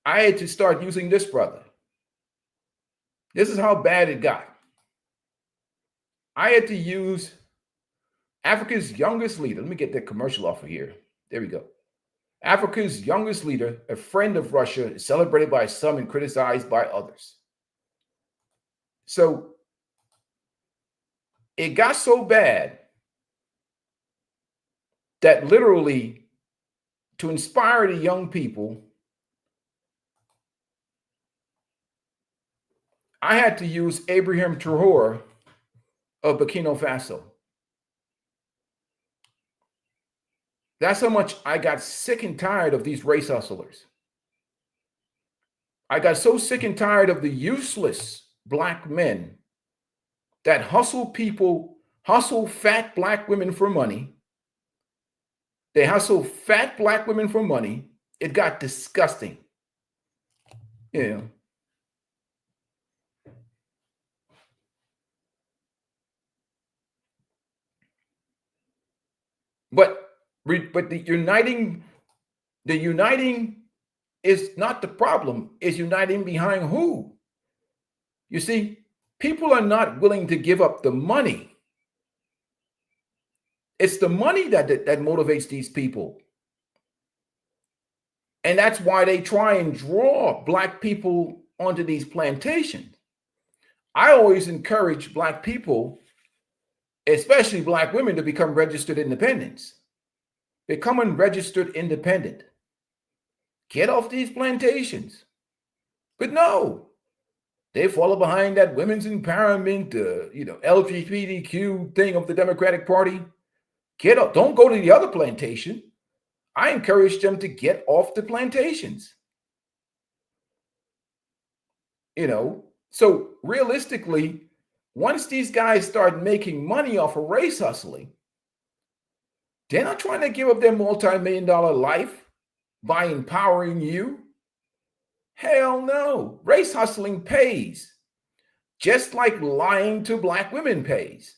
I had to start using this brother. This is how bad it got. I had to use Africa's youngest leader. Let me get that commercial off of here. There we go. Africa's youngest leader, a friend of Russia, is celebrated by some and criticized by others. So it got so bad that literally, to inspire the young people, I had to use Abraham Traore of Burkina Faso. That's how much I got sick and tired of these race hustlers. I got so sick and tired of the useless black men that hustle fat black women for money. They hustle fat black women for money. It got disgusting. You know. But the uniting is not the problem. Is uniting behind who? You see, people are not willing to give up the money. It's the money that motivates these people. And that's why they try and draw black people onto these plantations. I always encourage black people, especially black women, to become registered independents. Become a registered independent. Get off these plantations. But no, they follow behind that women's empowerment, LGBTQ thing of the Democratic Party. Get up. Don't go to the other plantation. I encourage them to get off the plantations. So realistically, once these guys start making money off of race hustling, they're not trying to give up their multi-million-dollar life by empowering you. Hell no. Race hustling pays, just like lying to black women pays.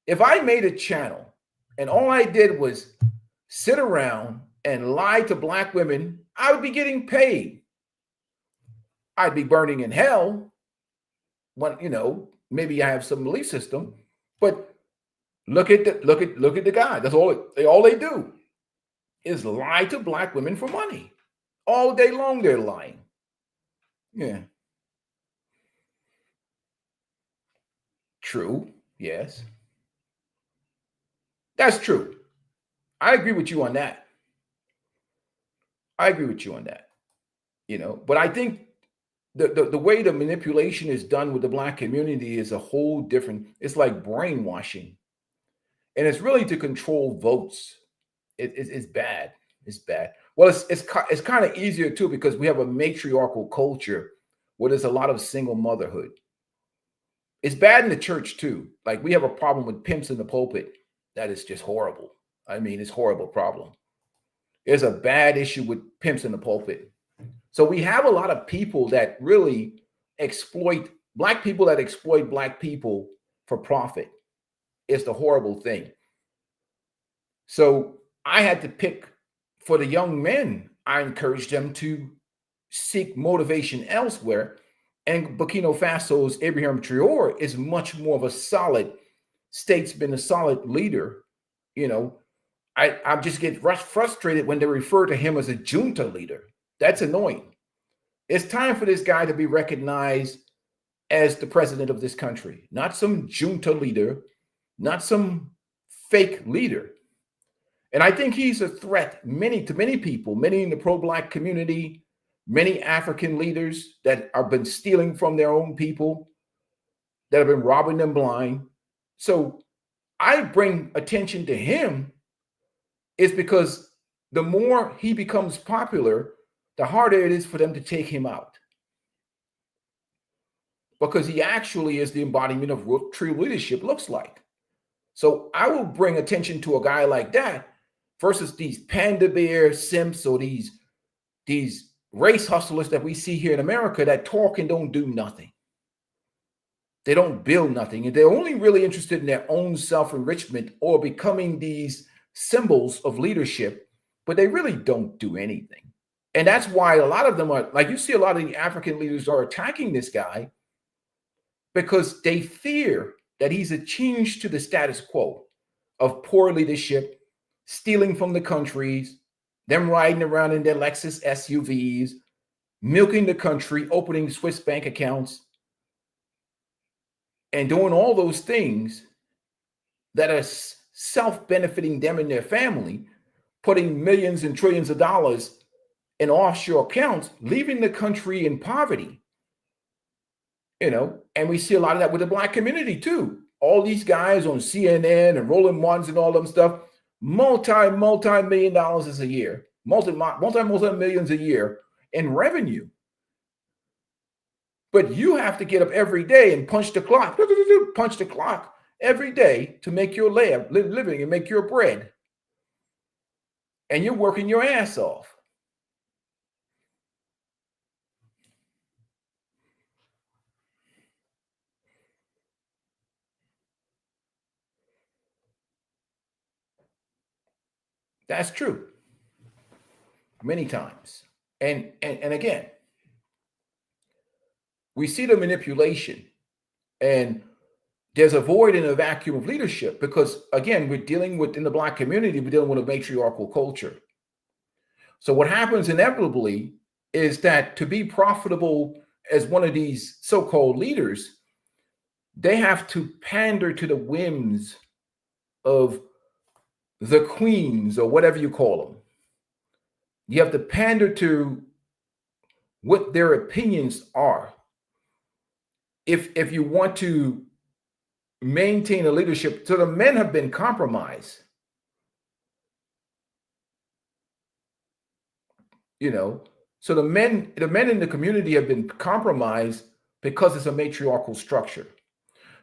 If I made a channel and all I did was sit around and lie to black women, I would be getting paid. I'd be burning in hell. When, maybe I have some belief system, but look at the guy. That's all they do is lie to black women for money. All day long they're lying. Yeah. True. Yes. That's true. I agree with you on that. But I think the way the manipulation is done with the black community is a whole different, it's like brainwashing. And it's really to control votes. It's bad. It's bad. Well, it's kind of easier too, because we have a matriarchal culture where there's a lot of single motherhood. It's bad in the church too. Like, we have a problem with pimps in the pulpit. That is just horrible. I mean, it's a horrible problem. There's a bad issue with pimps in the pulpit. So we have a lot of people that really exploit black people for profit. It's the horrible thing. So I had to pick for the young men. I encouraged them to seek motivation elsewhere. And Burkina Faso's Abraham Traore is much more of a solid statesman, a solid leader. I just get frustrated when they refer to him as a junta leader. That's annoying. It's time for this guy to be recognized as the president of this country, not some junta leader, not some fake leader. And I think he's a threat to many people, many in the pro-black community, many African leaders that have been stealing from their own people, that have been robbing them blind. So I bring attention to him is because the more he becomes popular, the harder it is for them to take him out. Because he actually is the embodiment of what true leadership looks like. So I will bring attention to a guy like that versus these panda bear simps or these race hustlers that we see here in America that talk and don't do nothing. They don't build nothing. And they're only really interested in their own self-enrichment or becoming these symbols of leadership, but they really don't do anything. And that's why a lot of them are, like, you see a lot of the African leaders are attacking this guy because they fear that he's a change to the status quo of poor leadership, stealing from the countries, them riding around in their Lexus SUVs, milking the country, opening Swiss bank accounts, and doing all those things that are self-benefiting them and their family, putting millions and trillions of dollars in offshore accounts, leaving the country in poverty. And we see a lot of that with the Black community too. All these guys on CNN and Roland Martins and all them stuff, multi-million dollars a year, multi-millions a year in revenue. But you have to get up every day and punch the clock every day to make your living and make your bread. And you're working your ass off. That's true. Many times. And again, we see the manipulation, and there's a void in a vacuum of leadership because, again, we're dealing with, in the Black community, we're dealing with a matriarchal culture. So what happens inevitably is that to be profitable as one of these so-called leaders, they have to pander to the whims of the queens or whatever you call them. You have to pander to what their opinions are. If you want to maintain a leadership, so the men have been compromised. So the men in the community have been compromised because it's a matriarchal structure.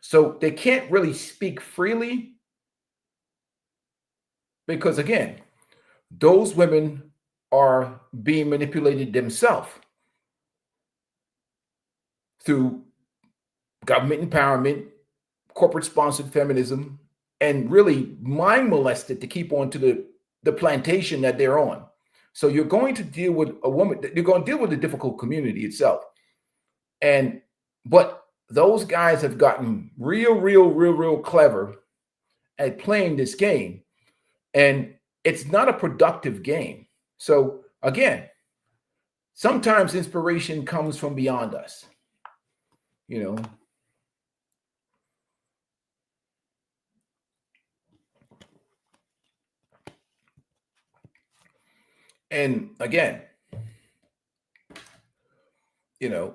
So they can't really speak freely because, again, those women are being manipulated themselves through government empowerment, corporate sponsored feminism, and really mind molested to keep on to the plantation that they're on. So you're going to deal with a woman, you're going to deal with the difficult community itself. But those guys have gotten real clever at playing this game. And it's not a productive game. So again, sometimes inspiration comes from beyond us, And again,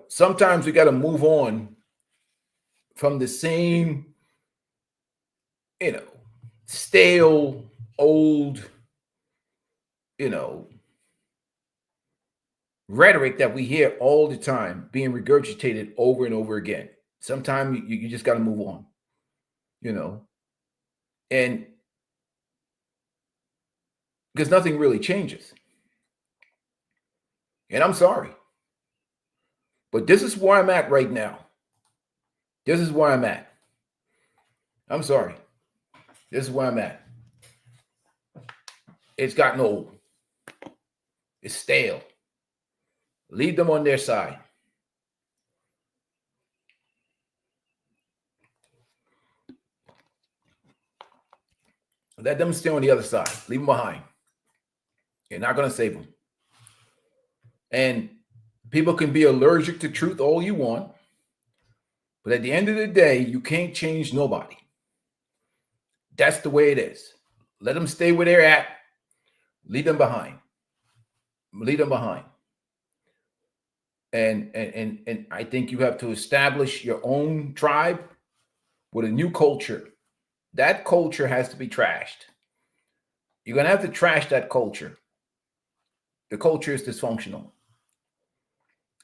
sometimes we got to move on from the same, stale, old, rhetoric that we hear all the time being regurgitated over and over again. Sometimes you just got to move on, and because nothing really changes. And I'm sorry, but this is where I'm at right now. This is where I'm at. I'm sorry. This is where I'm at. It's gotten old. It's stale. Leave them on their side. Let them stay on the other side. Leave them behind. You're not going to save them. And people can be allergic to truth all you want. But at the end of the day, you can't change nobody. That's the way it is. Let them stay where they're at. Leave them behind. Leave them behind. And I think you have to establish your own tribe with a new culture. That culture has to be trashed. You're going to have to trash that culture. The culture is dysfunctional.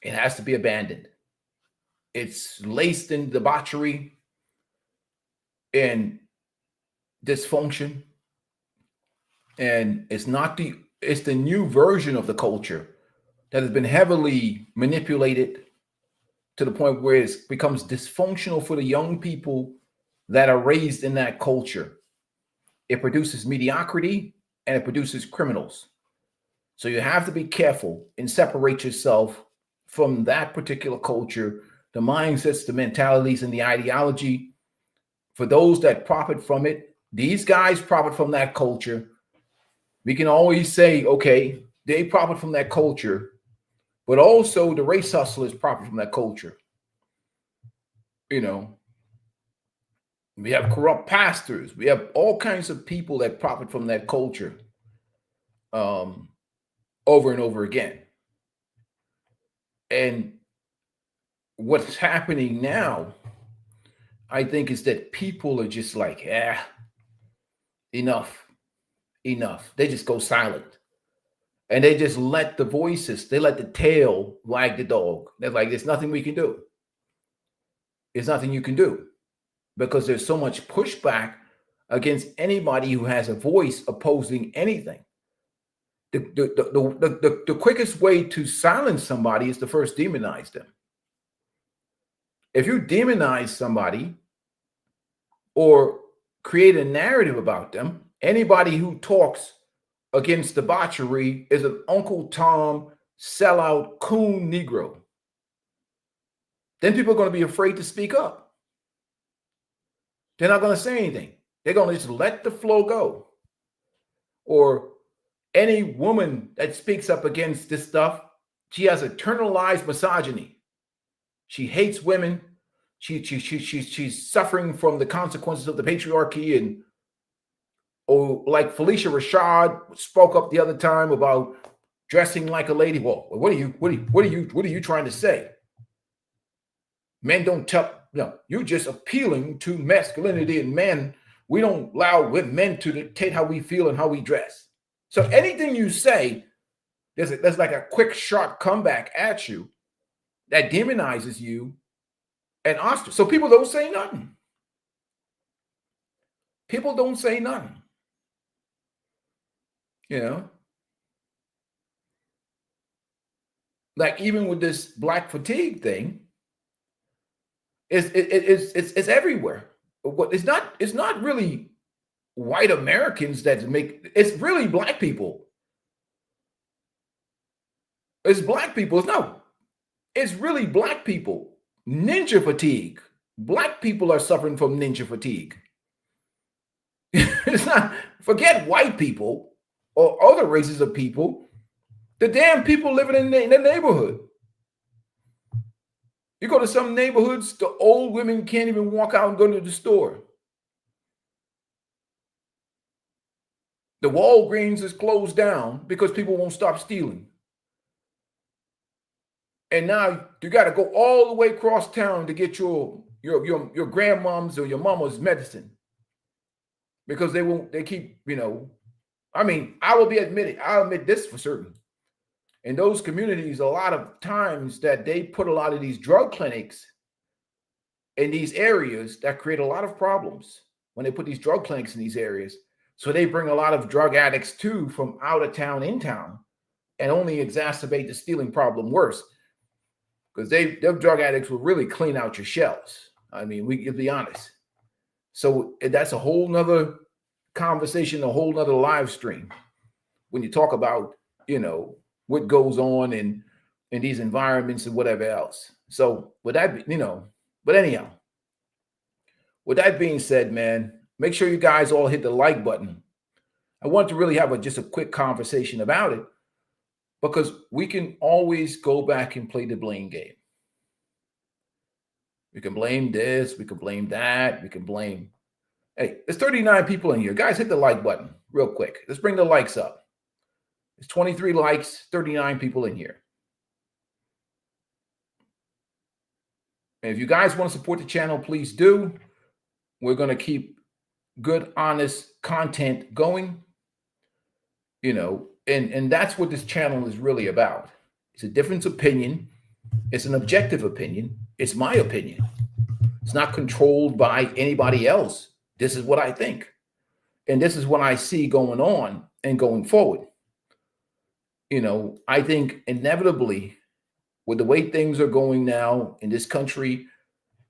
It has to be abandoned. It's laced in debauchery and dysfunction. And it's the new version of the culture that has been heavily manipulated to the point where it becomes dysfunctional for the young people that are raised in that culture. It produces mediocrity and it produces criminals. So you have to be careful and separate yourself from that particular culture, the mindsets, the mentalities, and the ideology. For those that profit from it, these guys profit from that culture. We can always say, okay, they profit from that culture, but also the race hustlers profit from that culture. You know, we have corrupt pastors. We have all kinds of people that profit from that culture over and over again. And what's happening now, I think, is that people are just like, enough. They just go silent. And they just let the voices, they let the tail wag the dog. They're like, there's nothing we can do. There's nothing you can do. Because there's so much pushback against anybody who has a voice opposing anything. The quickest way to silence somebody is to first demonize them. If you demonize somebody or create a narrative about them, anybody who talks against debauchery is an Uncle Tom sellout coon Negro. Then people are going to be afraid to speak up. They're not going to say anything. They're going to just let the flow go. Or any woman that speaks up against this stuff, she has internalized misogyny. She hates women. She's suffering from the consequences of the patriarchy. And like Felicia Rashad spoke up the other time about dressing like a lady. Well, what are you trying to say? Men don't tell. No, you're just appealing to masculinity and men. We don't allow men to dictate how we feel and how we dress. So anything you say, there's like a quick, sharp comeback at you that demonizes you and ostracize. So people don't say nothing. People don't say nothing. You know? Like even with this black fatigue thing, it's everywhere. It's not really white Americans that make it's really black people. It's black people. It's really black people. Ninja fatigue. Black people are suffering from ninja fatigue. It's not, forget white people or other races of people. The damn people living in the neighborhood. You go to some neighborhoods, the old women can't even walk out and go to the store. The Walgreens is closed down because people won't stop stealing. And now you got to go all the way across town to get your grandmom's or your mama's medicine. Because they keep, I mean, I'll admit this for certain. In those communities, a lot of times that they put a lot of these drug clinics in these areas that create a lot of problems when they put these drug clinics in these areas. So they bring a lot of drug addicts too from out of town in town and only exacerbate the stealing problem worse. Because their drug addicts will really clean out your shelves. I mean, we can be honest. So that's a whole nother conversation, a whole nother live stream. When you talk about, what goes on in these environments and whatever else. So with that, but anyhow, with that being said, man, make sure you guys all hit the like button. I want to really have just a quick conversation about it because we can always go back and play the blame game. We can blame this, we can blame that, we can blame. Hey, there's 39 people in here. Guys, hit the like button real quick. Let's bring the likes up. There's 23 likes, 39 people in here. And if you guys want to support the channel, please do. We're going to keep good, honest content going. And that's what this channel is really about. It's a different opinion. It's an objective opinion. It's my opinion. It's not controlled by anybody else. This is what I think. And this is what I see going on and going forward. I think inevitably, with the way things are going now in this country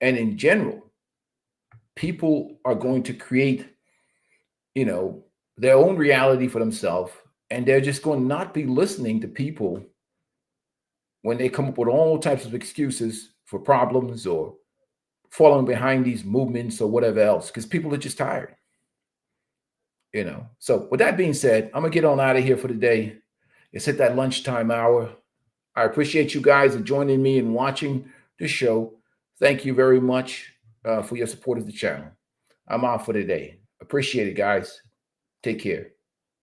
and in general, people are going to create, their own reality for themselves. And they're just going to not be listening to people when they come up with all types of excuses for problems or following behind these movements or whatever else, because people are just tired. You know. So with that being said, I'm gonna get on out of here for the day. It's at that lunchtime hour. I appreciate you guys joining me and watching the show. Thank you very much for your support of the channel. I'm out for the day. Appreciate it, guys. Take care.